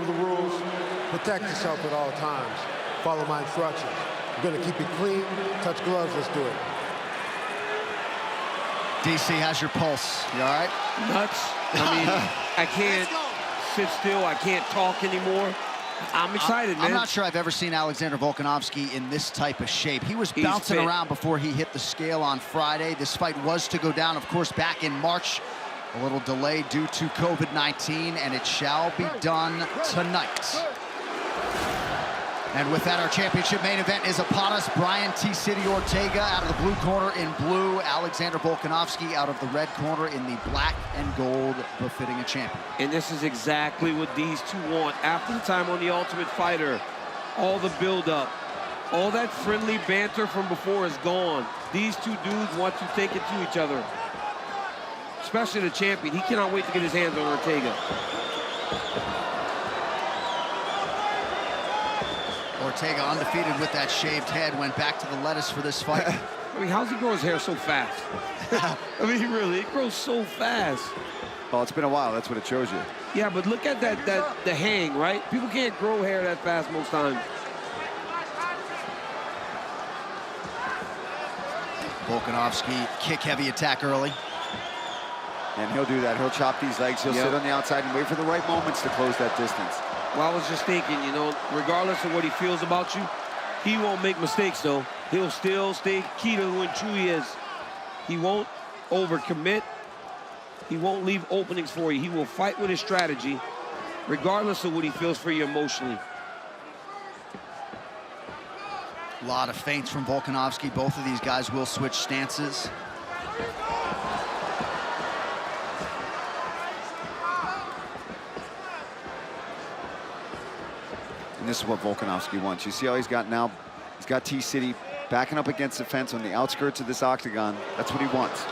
remember the rules. Protect yourself at all times. Follow my instructions. We're gonna keep it clean, touch gloves, let's do it. DC, how's your pulse? You all right? Nuts. I mean, I can't sit still. I can't talk anymore. I'm excited, man. I'm not sure I've ever seen Alexander Volkanovski in this type of shape. He was bouncing around before he hit the scale on Friday. This fight was to go down, of course, back in March. A little delay due to COVID-19, and it shall be done tonight. And with that, our championship main event is upon us. Brian T-City Ortega out of the blue corner in blue. Alexander Volkanovski out of the red corner in the black and gold, befitting a champion. And this is exactly what these two want. After the time on The Ultimate Fighter, all the build-up, all that friendly banter from before is gone. These two dudes want to take it to each other. Especially the champion. He cannot wait to get his hands on Ortega. Ortega undefeated with that shaved head, went back to the lettuce for this fight. I mean, how's he grow his hair so fast? I mean, it grows so fast. Well, it's been a while, that's what it shows you. Yeah, but look at the hang, right? People can't grow hair that fast most times. Volkanovski, kick-heavy attack early. And he'll do that. He'll chop these legs. He'll sit on the outside and wait for the right moments to close that distance. Well, I was just thinking, you know, regardless of what he feels about you, he won't make mistakes, though. He'll still stay key to who and true he is. He won't overcommit. He won't leave openings for you. He will fight with his strategy, regardless of what he feels for you emotionally. A lot of feints from Volkanovski. Both of these guys will switch stances. And this is what Volkanovski wants. You see how he's got now? He's got T-City backing up against the fence on the outskirts of this octagon. That's what he wants.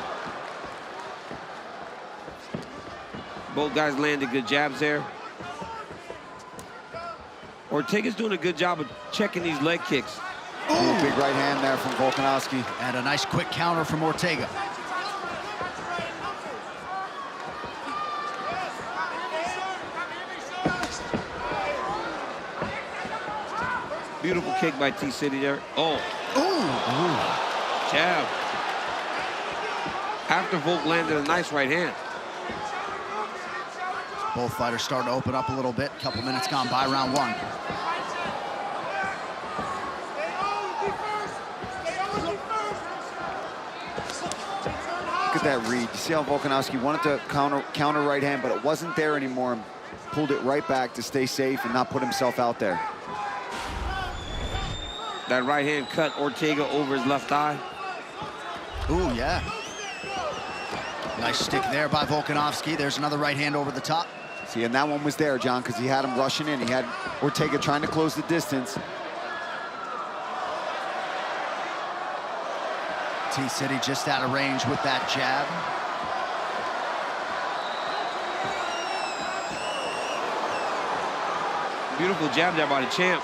Both guys landed good jabs there. Ortega's doing a good job of checking these leg kicks. Ooh, big right hand there from Volkanovski. And a nice quick counter from Ortega. Beautiful kick by T-City there. Oh. Ooh. Jab. After Volk landed a nice right hand. Both fighters starting to open up a little bit. Couple minutes gone by round one. Look at that read. You see how Volkanovski wanted to counter right hand, but it wasn't there anymore. Pulled it right back to stay safe and not put himself out there. That right hand cut Ortega over his left eye. Ooh, yeah. Nice stick there by Volkanovski. There's another right hand over the top. See, and that one was there, John, because he had him rushing in. He had Ortega trying to close the distance. T-City just out of range with that jab. Beautiful jab there by the champ.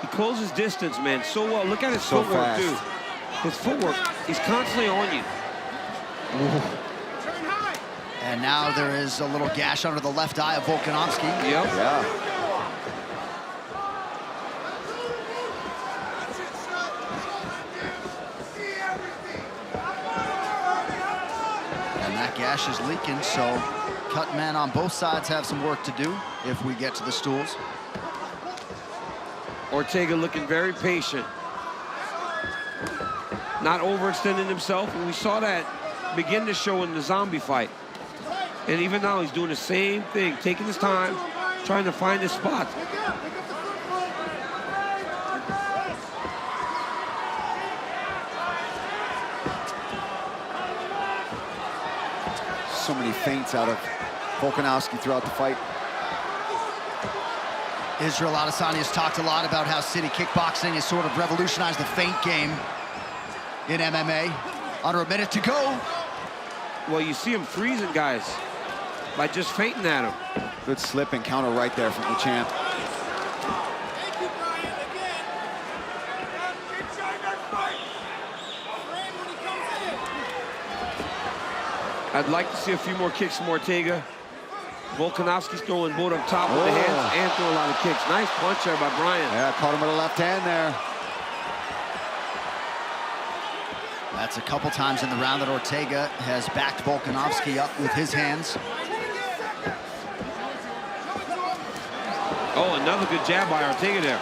He closes distance, man, so well. Look at his footwork, too. His footwork, he's constantly on you. Ooh. And now there is a little gash under the left eye of Volkanovski. Yep. Yeah. And that gash is leaking, so cut men on both sides have some work to do if we get to the stools. Ortega looking very patient. Not overextending himself, and we saw that begin to show in the zombie fight. And even now, he's doing the same thing, taking his time, trying to find his spot. So many feints out of Volkanovski throughout the fight. Israel Adesanya has talked a lot about how city kickboxing has sort of revolutionized the feint game in MMA. Under a minute to go. Well, you see him freezing guys by just feinting at him. Good slip and counter right there from the champ. I'd like to see a few more kicks from Ortega. Volkanovski's throwing both up top with the hands and throwing a lot of kicks. Nice punch there by Brian. Yeah, caught him with a left hand there. That's a couple times in the round that Ortega has backed Volkanovski up with his hands. Oh, another good jab by Ortega there.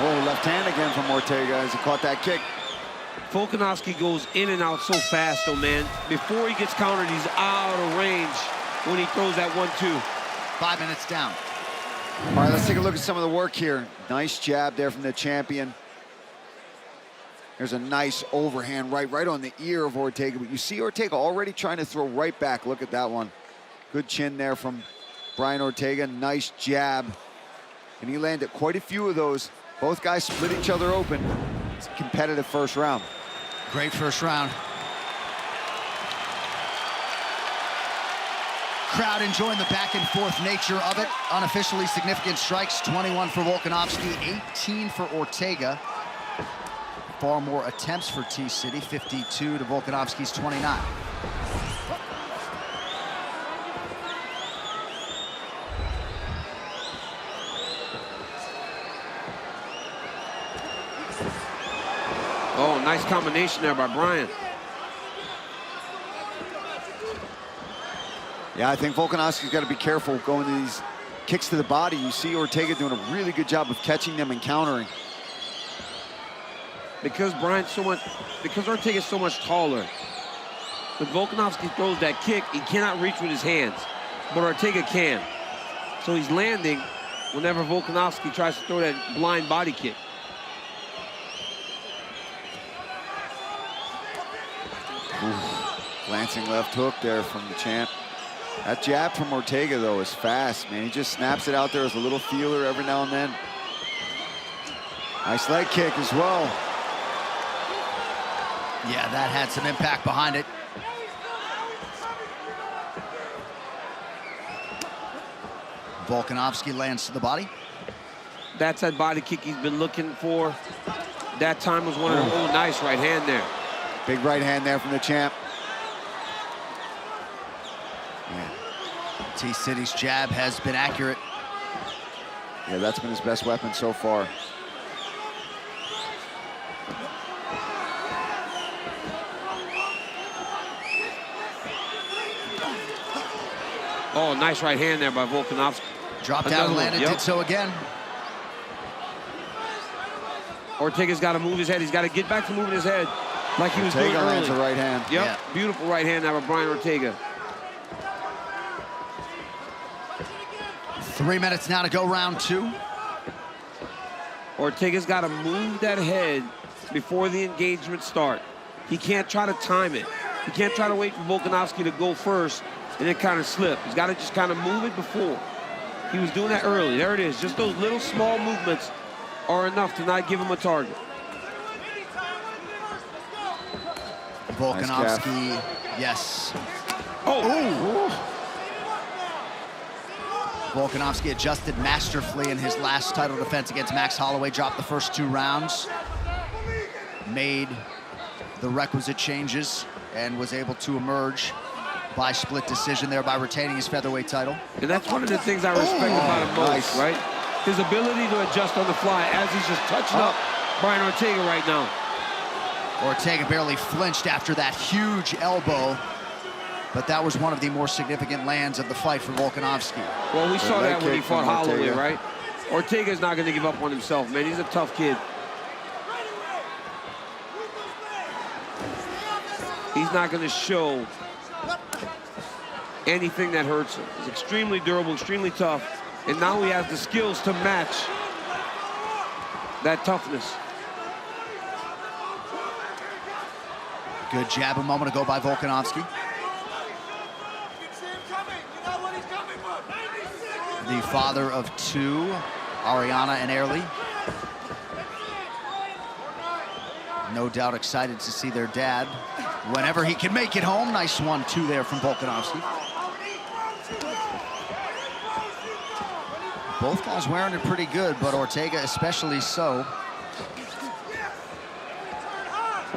Oh, left hand again from Ortega as he caught that kick. Volkanovski goes in and out so fast, though, man. Before he gets countered, he's out of range when he throws that 1-2. 5 minutes down. All right, let's take a look at some of the work here. Nice jab there from the champion. There's a nice overhand right on the ear of Ortega. But you see Ortega already trying to throw right back. Look at that one. Good chin there from Brian Ortega. Nice jab. And he landed quite a few of those. Both guys split each other open. It's a competitive first round. Great first round. Crowd enjoying the back and forth nature of it. Unofficially significant strikes, 21 for Volkanovski, 18 for Ortega. Far more attempts for T-City, 52 to Volkanovski's 29. Oh, nice combination there by Brian. Yeah, I think Volkanovski's got to be careful going to these kicks to the body. You see Ortega doing a really good job of catching them and countering. Because Ortega's so much taller, when Volkanovski throws that kick, he cannot reach with his hands, but Ortega can. So he's landing whenever Volkanovski tries to throw that blind body kick. Glancing left hook there from the champ. That jab from Ortega, though, is fast, man. He just snaps it out there as a little feeler every now and then. Nice leg kick as well. Yeah, that had some impact behind it. Volkanovski lands to the body. That's that body kick he's been looking for. That time was one of the, nice right hand there. Big right hand there from the champ. T-City's jab has been accurate. Yeah, that's been his best weapon so far. Oh, nice right hand there by Volkanovski. Dropped down and landed, did so again. Ortega's got to move his head. He's got to get back to moving his head like he was doing Ortega lands early. a right hand. Yep, Yeah. Beautiful right hand there by Brian Ortega. 3 minutes now to go, round two. Ortega's got to move that head before the engagement start. He can't try to time it. He can't try to wait for Volkanovski to go first and then kind of slip. He's got to just kind of move it before. He was doing that early. There it is. Just those little small movements are enough to not give him a target. Volkanovski, yes. Oh! Volkanovski adjusted masterfully in his last title defense against Max Holloway, dropped the first 2 rounds, made the requisite changes, and was able to emerge by split decision there by retaining his featherweight title. And that's one of the things I respect about him most, right? His ability to adjust on the fly as he's just touching up Brian Ortega right now. Ortega barely flinched after that huge elbow, but that was one of the more significant lands of the fight for Volkanovski. Well, we saw that when he fought Holloway, Ortega. right? Ortega's not going to give up on himself, man. He's a tough kid. He's not going to show anything that hurts him. He's extremely durable, extremely tough, and now he has the skills to match that toughness. Good jab a moment ago by Volkanovski. The father of 2, Ariana and Airly. No doubt excited to see their dad whenever he can make it home. Nice 1-2 there from Volkanovski. Both guys wearing it pretty good, but Ortega especially so.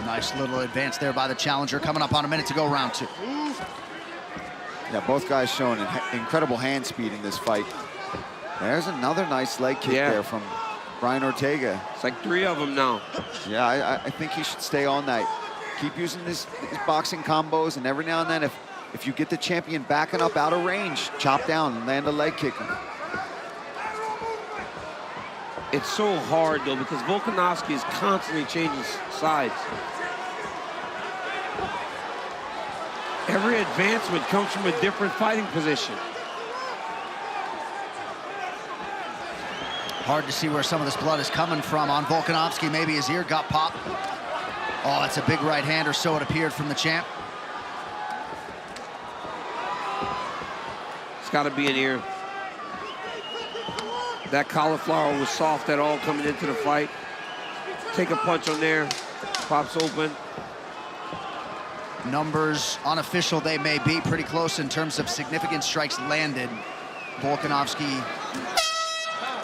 Nice little advance there by the challenger. Coming up on a minute to go, round 2. Yeah, both guys showing incredible hand speed in this fight. There's another nice leg kick there from Brian Ortega. It's like 3 of them now. Yeah, I think he should stay all night. Keep using his boxing combos, and every now and then, if you get the champion backing up out of range, chop down and land a leg kick. It's so hard, though, because Volkanovski is constantly changing sides. Every advancement comes from a different fighting position. Hard to see where some of this blood is coming from on Volkanovski. Maybe his ear got popped. Oh, that's a big right hand, or so it appeared from the champ. It's got to be an ear. That cauliflower was soft at all coming into the fight. Take a punch on there, pops open. Numbers, unofficial they may be, pretty close in terms of significant strikes landed. Volkanovski,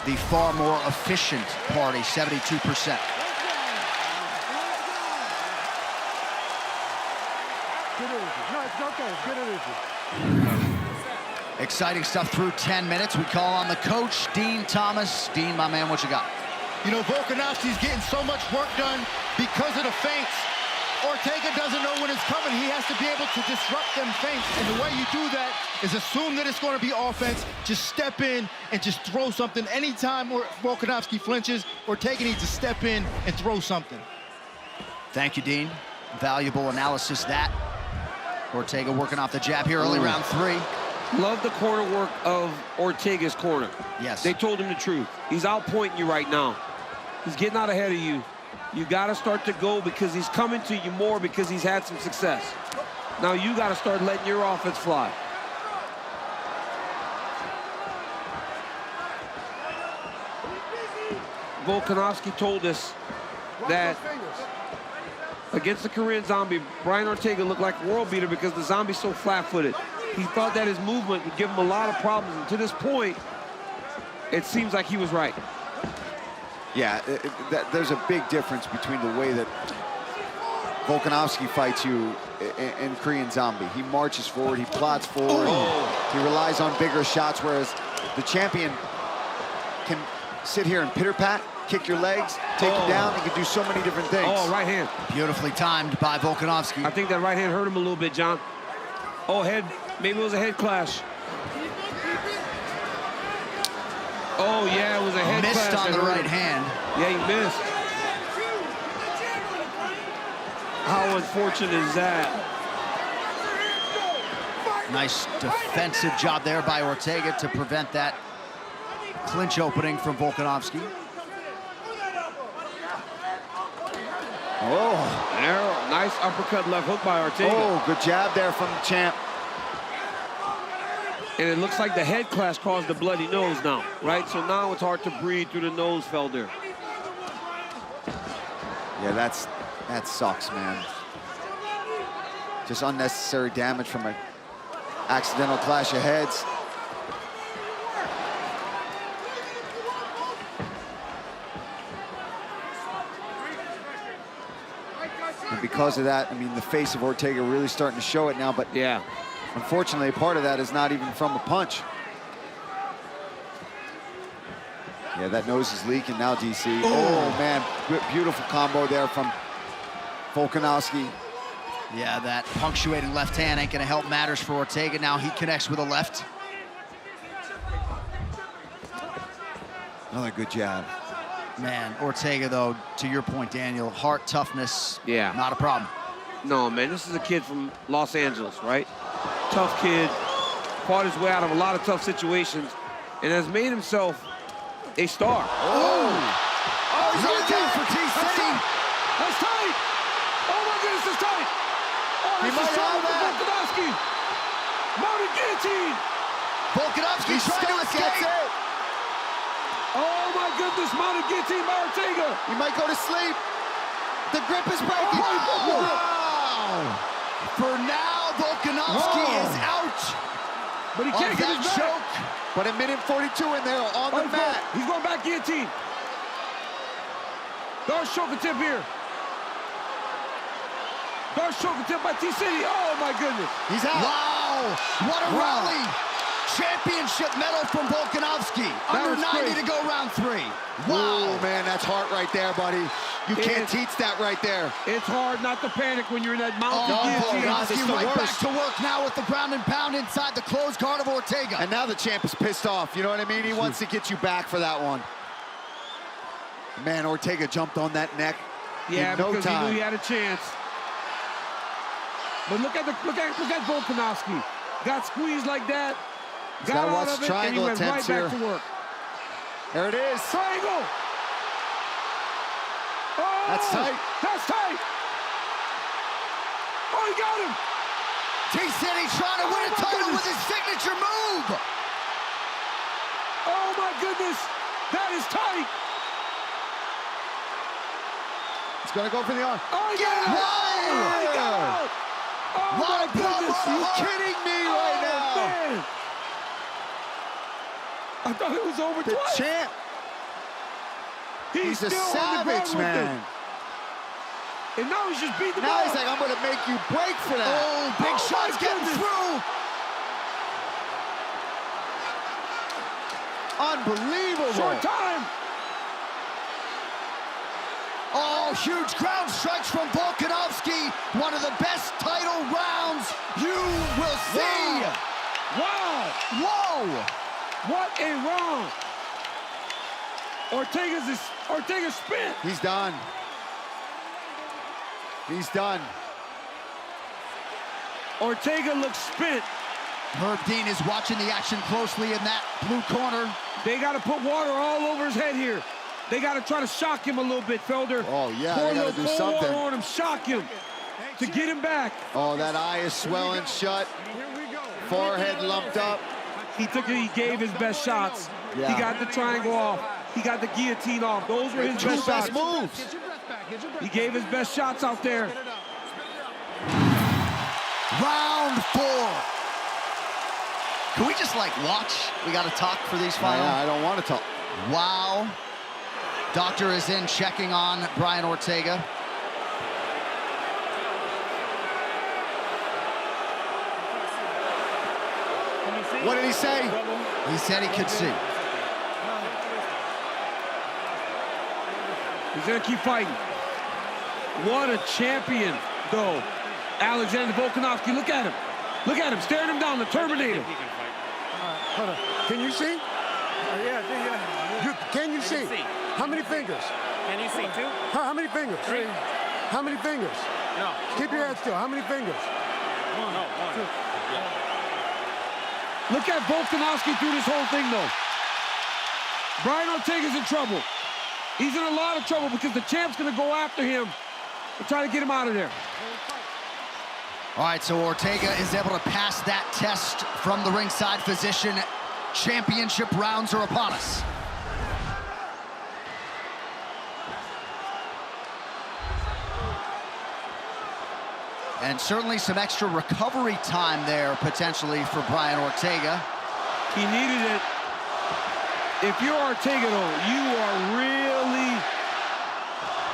the far more efficient party, 72%. No, it's okay. It's good energy. Exciting stuff through 10 minutes. We call on the coach, Dean Thomas. Dean, my man, what you got? You know, Volkanovski's getting so much work done because of the feints. Ortega doesn't know when it's coming. He has to be able to disrupt them feints. And the way you do that is assume that it's going to be offense. Just step in and just throw something. Anytime Volkanovski flinches, Ortega needs to step in and throw something. Thank you, Dean. Valuable analysis, that. Ortega working off the jab here early, round 3. Love the corner work of Ortega's corner. Yes. They told him the truth. He's outpointing you right now. He's getting out ahead of you. You got to start to go because he's coming to you more because he's had some success. Now you got to start letting your offense fly. Volkanovski told us that against the Korean Zombie, Brian Ortega looked like a world beater because the Zombie's so flat-footed. He thought that his movement would give him a lot of problems, and to this point, it seems like he was right. Yeah, there's a big difference between the way that Volkanovski fights you in Korean Zombie. He marches forward, he plots forward, he relies on bigger shots, whereas the champion can sit here and pitter-pat, kick your legs, take you down, and can do so many different things. Oh, right hand. Beautifully timed by Volkanovski. I think that right hand hurt him a little bit, John. Oh, head. Maybe it was a head clash. Oh, yeah, it was a head clash. Missed on the right hand. Yeah, he missed. How unfortunate is that? Nice defensive job there by Ortega to prevent that clinch opening from Volkanovski. Oh, Narrow, nice uppercut left hook by Ortega. oh, good jab there from the champ. And it looks like the head clash caused the bloody nose now, right? So now it's hard to breathe through the nose, Felder. Yeah, that sucks, man. Just unnecessary damage from an accidental clash of heads. And because of that, I mean, the face of Ortega really starting to show it now, but Yeah. unfortunately, part of that is not even from a punch. Yeah, that nose is leaking now, DC. Oh, man, beautiful combo there from Volkanovski. Yeah, that punctuating left hand ain't gonna help matters for Ortega. Now he connects with a left. Another good jab. Man, Ortega, though, to your point, Daniel, heart toughness, Yeah. not a problem. No, man, this is a kid from Los Angeles, right? Tough kid, fought his way out of a lot of tough situations, and has made himself a star. He's on down for TC. That's tight! Oh my goodness, it's tight! Oh, He this might is trouble have for that. Volkanovski! Mounted guillotine! Volkanovski's trying to Gets escape. it. Oh my goodness, mounted guillotine by Ortega! He might go to sleep. The grip is breaking. Wow! For now, Volkanovski is out But he of can't get that his back. choke. But a minute 42 in there on the mat. He's going back guillotine. Darce choke tip here. Dark choke attempt by T-City. Oh, my goodness. He's out. Wow, what a rally. Championship medal from Volkanovski. Under 90 to go round 3. Wow. Oh, man, that's heart right there, buddy. You can't teach that right there. It's hard not to panic when you're in that mountain guillotine. Volkanovski right back to work now with the ground and pound inside the closed guard of Ortega. And now the champ is pissed off, you know what I mean? He wants to get you back for that one. Man, Ortega jumped on that neck Yeah, in no because time. he knew he had a chance. But look at Volkanovski. Got squeezed like that. He's got to watch out of it, triangle and he went attempts right here. back to work. There it is. Triangle. Oh, That's tight. That's tight. Oh, he got him. T-City trying to win a title with his signature move. Oh, my goodness. That is tight. He's going to go for the arm. Oh, he got it. Whoa! He got it. Oh, What my a blow, goodness. what a Are you heart. kidding me right now? Man. I thought it was over The twice. champ. He's a still on the ground savage, with man. him. And now he's just beating the Now ball. he's like, I'm going to make you break for that. Oh, big Oh, shots my getting goodness. through. Unbelievable. Short time. Oh, huge ground strikes from Volkanovski. One of the best title rounds you will see. Wow. Whoa. What a round. Ortega's spent. He's done. He's done. Ortega looks spent. Herb Dean is watching the action closely in that blue corner. They got to put water all over his head here. They got to try to shock him a little bit, Felder. Oh, yeah, Pour they a gotta little do cold something. water on him, shock him to get him back. Oh, that eye is swelling shut. Forehead lumped up. He gave his best shots. Yeah. He got the triangle off. He got the guillotine off. Those were his Two best best shots. moves. He gave his best shots out there. Round 4. Can we just, like, watch? We got to talk for these finals. I don't want to talk. Wow. Doctor is in checking on Brian Ortega. What did he say? He said he could see. He's gonna keep fighting. What a champion, though. Alexander Volkanovski, look at him. Look at him, staring him down, the Terminator. Hold on. Can you see? Can you see? How many fingers? Can you see 2? How many fingers? 3? How many fingers? No. Keep your head still. How many fingers? 1. No, 1. Look at Volkanovski through this whole thing, though. Brian Ortega's in trouble. He's in a lot of trouble because the champ's gonna go after him and try to get him out of there. All right, so Ortega is able to pass that test from the ringside physician. Championship rounds are upon us. And certainly some extra recovery time there, potentially, for Brian Ortega. He needed it. If you're Ortega, though, you are really...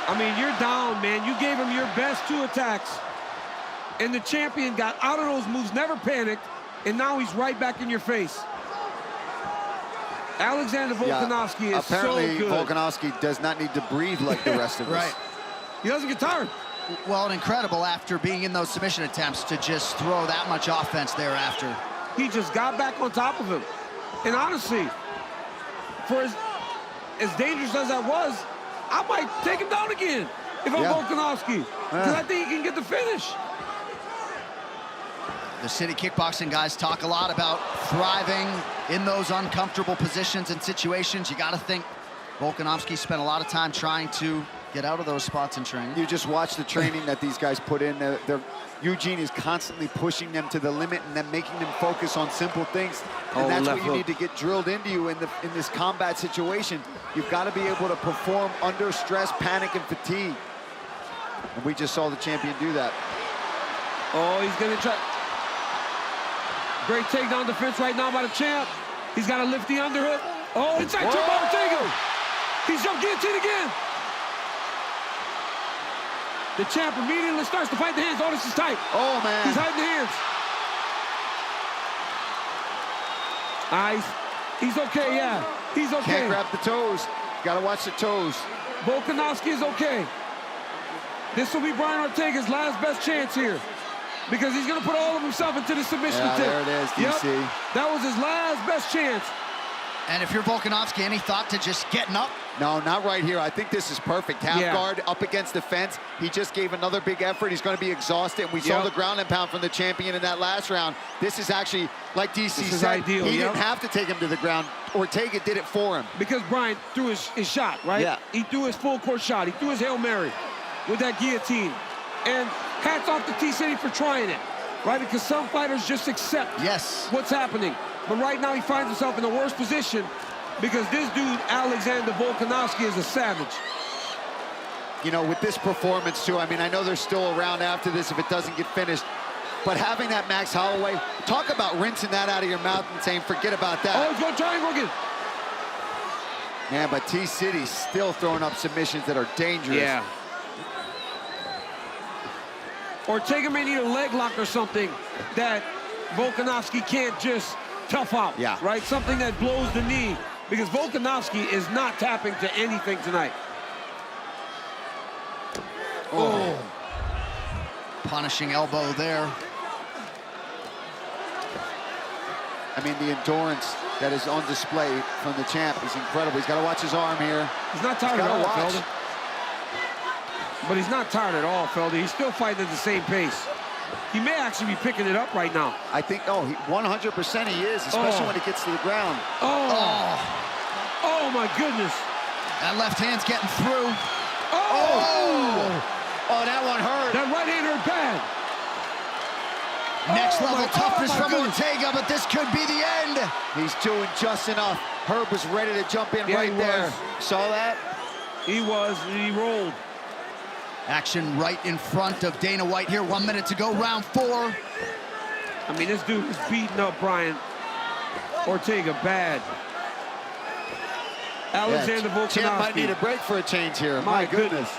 I mean, you're down, man. You gave him your best 2 attacks. And the champion got out of those moves, never panicked, and now he's right back in your face. Alexander Volkanovski is apparently so good. Volkanovski does not need to breathe like the rest of us. Right. He doesn't get tired. Well, and incredible after being in those submission attempts to just throw that much offense thereafter. He just got back on top of him. And honestly, for as dangerous as that was, I might take him down again if I'm Volkanovski, because I think he can get the finish. The City Kickboxing guys talk a lot about thriving in those uncomfortable positions and situations. You got to think Volkanovski spent a lot of time trying to get out of those spots in training. You just watch the training that these guys put in. Eugene is constantly pushing them to the limit and then making them focus on simple things. And that's what you need to get drilled into you in this combat situation. You've got to be able to perform under stress, panic, and fatigue. And we just saw the champion do that. Oh, he's gonna try. Great takedown defense right now by the champ. He's got to lift the underhook. Oh, inside to Ortega. He's jumped guillotine again. The champ immediately starts to fight the hands. Oh, this is tight. Oh, man. He's hiding the hands. Nice. He's okay, yeah. He's okay. Can't grab the toes. Got to watch the toes. Volkanovski is okay. This will be Brian Ortega's last best chance here, because he's going to put all of himself into the submission Yeah, attempt. there it is, DC. Yep. That was his last best chance. And if you're Volkanovski, any thought to just getting up? No, not right here. I think this is perfect. Half guard up against the fence. He just gave another big effort. He's going to be exhausted. We saw the ground and pound from the champion in that last round. This is actually, like DC said, ideal, he didn't have to take him to the ground. Ortega did it for him. Because Brian threw his shot, right? Yeah. He threw his full court shot. He threw his Hail Mary with that guillotine. And hats off to T-City for trying it, right? Because some fighters just accept what's happening. But right now he finds himself in the worst position, because this dude, Alexander Volkanovski, is a savage. You know, with this performance, too, I mean, I know they're still around after this if it doesn't get finished, but having that Max Holloway, talk about rinsing that out of your mouth and saying, forget about that. Oh, he's going to triangle again. Yeah, but T-City's still throwing up submissions that are dangerous. Yeah. Ortega may need a leg lock or something that Volkanovski can't just tough out, right? Something that blows the knee, because Volkanovski is not tapping to anything tonight. Oh. Punishing elbow there. I mean, the endurance that is on display from the champ is incredible. He's got to watch his arm here. He's not tired at all, Felder. But he's not tired at all, Felder. He's still fighting at the same pace. He may actually be picking it up right now. I think, 100% he is, especially when it gets to the ground. Oh, my goodness. That left hand's getting through. Oh, that one hurt. That right hand hurt bad. Next level toughness from goodness. Ortega, but this could be the end. He's doing just enough. Herb was ready to jump in right there. Saw that? He was. He rolled. Action right in front of Dana White here. 1 minute to go, round 4. I mean, this dude is beating up Brian Ortega bad. Alexander Volkanovski. Champ might need a break for a change here. My goodness.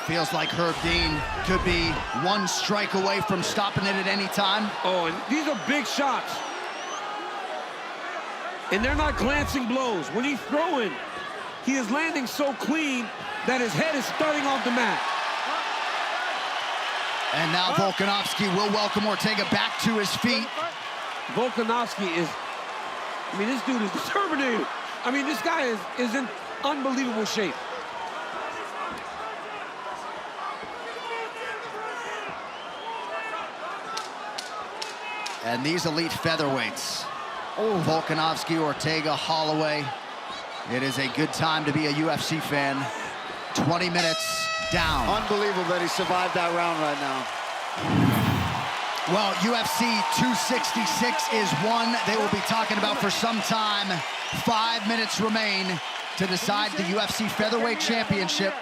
Feels like Herb Dean could be one strike away from stopping it at any time. Oh, and these are big shots. And they're not glancing blows. When he's throwing, he is landing so clean that his head is starting off the mat. And now Volkanovski will welcome Ortega back to his feet. Volkanovski is, I mean, this dude is the Terminator. I mean, this guy is in unbelievable shape. And these elite featherweights, Volkanovski, Ortega, Holloway. It is a good time to be a UFC fan. 20 minutes down. Unbelievable that he survived that round right now. Well, UFC 266 is one they will be talking about for some time. 5 minutes remain to decide the UFC Featherweight Championship.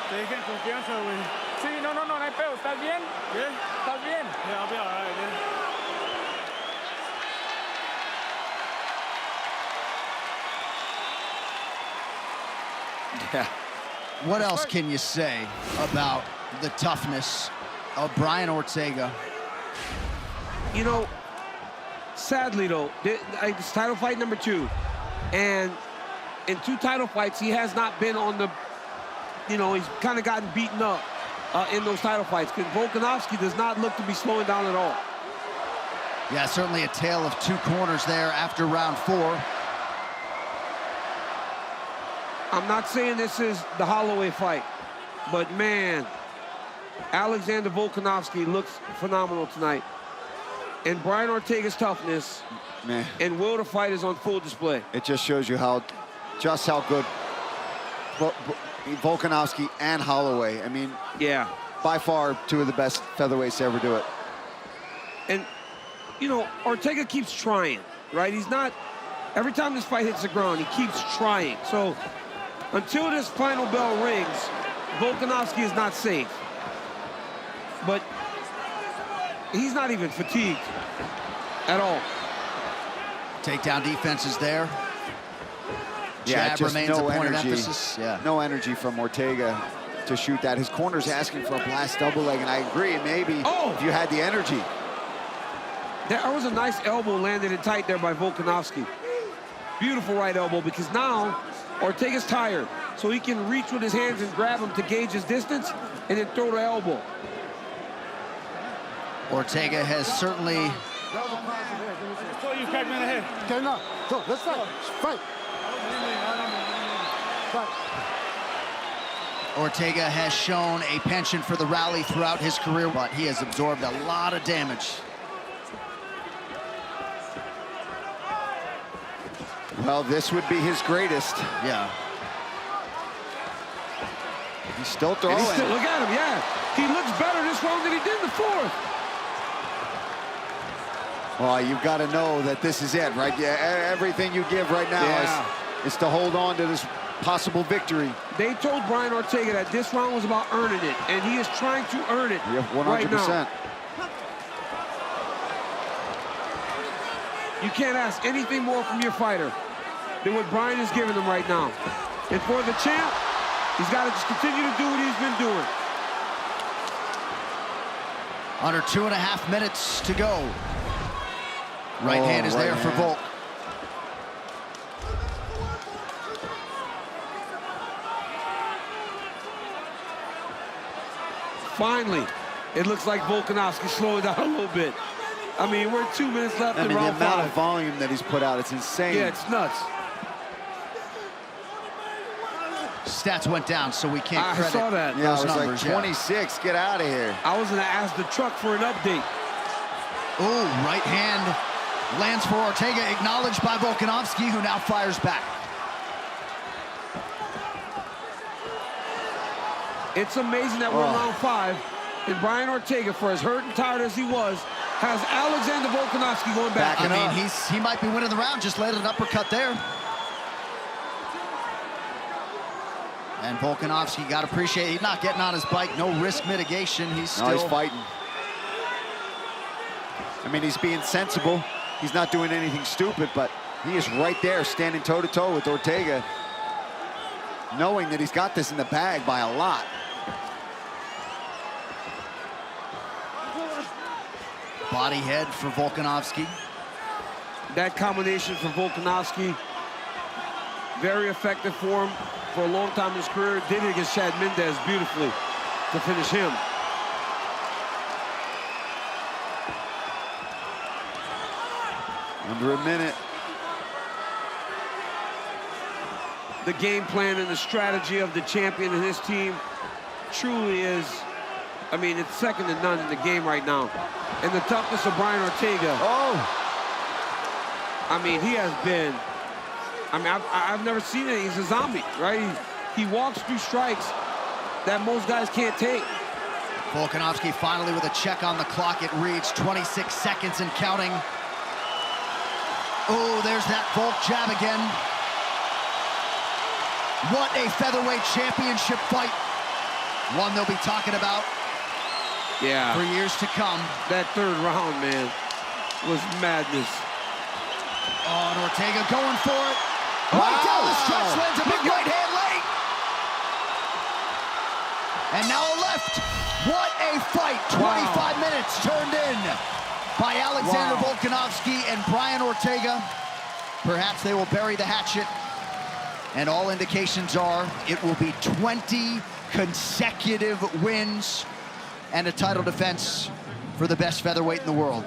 Te dije en confianza, güey. Sí, no hay pedo. ¿Estás bien? Bien. ¿Estás bien? Yeah, I'll be all right, man. Yeah. What else can you say about the toughness of Brian Ortega? You know, sadly though, it's title fight number 2. And in 2 title fights, he has not been on the, you know, he's kind of gotten beaten up in those title fights, because Volkanovski does not look to be slowing down at all. Yeah, certainly a tale of 2 corners there after round 4. I'm not saying this is the Holloway fight, but man, Alexander Volkanovski looks phenomenal tonight. And Brian Ortega's toughness and will to fight is on full display. It just shows you just how good Volkanovski and Holloway. I mean, by far 2 of the best featherweights to ever do it. And, you know, Ortega keeps trying, right? He's not, every time this fight hits the ground, he keeps trying. So until this final bell rings, Volkanovski is not safe. But he's not even fatigued at all. Takedown defense is there. Jab just remains no a point energy. of emphasis. Yeah. No energy from Ortega to shoot that. His corner's asking for a blast double leg, and I agree. Maybe if you had the energy. That was a nice elbow landed it tight there by Volkanovski. Beautiful right elbow, because now Ortega's tired, so he can reach with his hands and grab him to gauge his distance and then throw the elbow. Ortega has certainly... Okay, now, go, let's fight. Fight. Fight. Ortega has shown a penchant for the rally throughout his career, but he has absorbed a lot of damage. Well, this would be his greatest. Yeah. He's still throwing. Look at him, yeah. He looks better this round than he did in the fourth. Well, you've got to know that this is it, right? Yeah, everything you give right now is to hold on to this possible victory. They told Brian Ortega that this round was about earning it, and he is trying to earn it 100%. right now. You can't ask anything more from your fighter than what Brian is giving him right now. And for the champ, he's got to just continue to do what he's been doing. Under 2.5 minutes to go. Right hand is there for Volk. Finally, it looks like Volkanovski slowing down a little bit. I mean, we're 2 minutes left in round 5. The amount of volume that he's put out, it's insane. Yeah, it's nuts. Stats went down, so we can't credit. I saw that. Yeah, those it was numbers, like 26. Get out of here. I was going to ask the truck for an update. Oh, right hand lands for Ortega, acknowledged by Volkanovski, who now fires back. It's amazing that we're in round 5, and Brian Ortega, for as hurt and tired as he was, has Alexander Volkanovski going back. I mean, he might be winning the round, just landed an uppercut there. And Volkanovski, got to appreciate, he's not getting on his bike, no risk mitigation. He's fighting. I mean, he's being sensible. He's not doing anything stupid, but he is right there standing toe-to-toe with Ortega, knowing that he's got this in the bag by a lot. Body head for Volkanovski. That combination for Volkanovski, very effective for him for a long time in his career. Did it against Chad Mendez beautifully to finish him. Under a minute. The game plan and the strategy of the champion and his team truly is, I mean, it's second to none in the game right now. And the toughness of Brian Ortega. I mean, he has been, I mean, I've never seen it. He's a zombie, right? He walks through strikes that most guys can't take. Volkanovski finally with a check on the clock. It reads 26 seconds and counting. Oh, there's that Volk jab again. What a featherweight championship fight. One they'll be talking about for years to come. That third round, man, was madness. Oh, and Ortega going for it. Right down the stretch, lands a big right hand late. And now a left. What a fight. 25 minutes turned in by Alexander Volkanovski and Brian Ortega. Perhaps they will bury the hatchet. And all indications are it will be 20 consecutive wins and a title defense for the best featherweight in the world.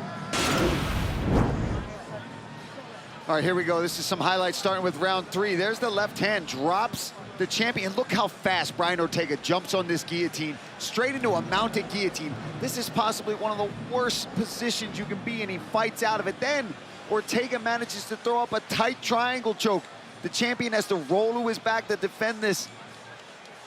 All right, here we go. This is some highlights starting with round 3. There's the left hand, drops the champion. Look how fast Brian Ortega jumps on this guillotine, straight into a mounted guillotine. This is possibly one of the worst positions you can be in. He fights out of it. Then Ortega manages to throw up a tight triangle choke. The champion has to roll to his back to defend this.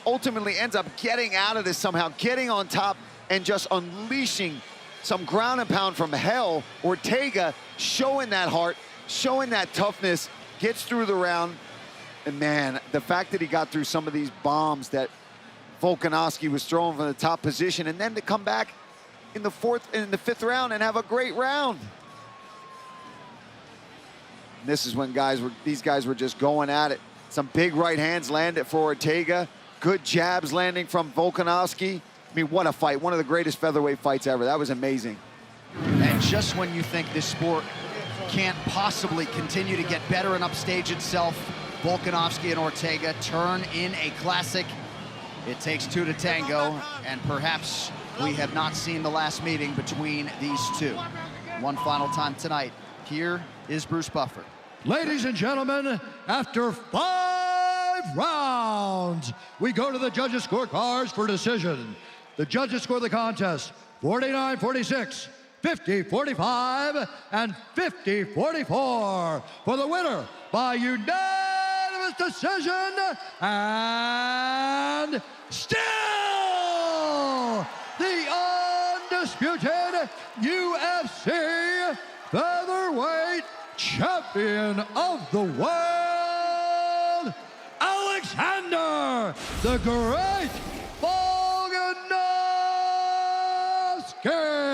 Ultimately ends up getting out of this somehow, getting on top and just unleashing some ground and pound from hell. Ortega showing that heart, showing that toughness, gets through the round. And man, the fact that he got through some of these bombs that Volkanovski was throwing from the top position, and then to come back in the 5th round and have a great round. And this is when these guys were just going at it. Some big right hands landed for Ortega. Good jabs landing from Volkanovski. I mean, what a fight. One of the greatest featherweight fights ever. That was amazing. And just when you think this sport can't possibly continue to get better and upstage itself, Volkanovski and Ortega turn in a classic. It takes two to tango, and perhaps we have not seen the last meeting between these two. One final time tonight. Here is Bruce Buffer. Ladies and gentlemen, after 5 rounds, we go to the judges' scorecards for decision. The judges score the contest 49-46, 50-45, and 50-44 for the winner by unanimous decision, and still the undisputed UFC featherweight champion of the world, Alexander the Great Volkanovski.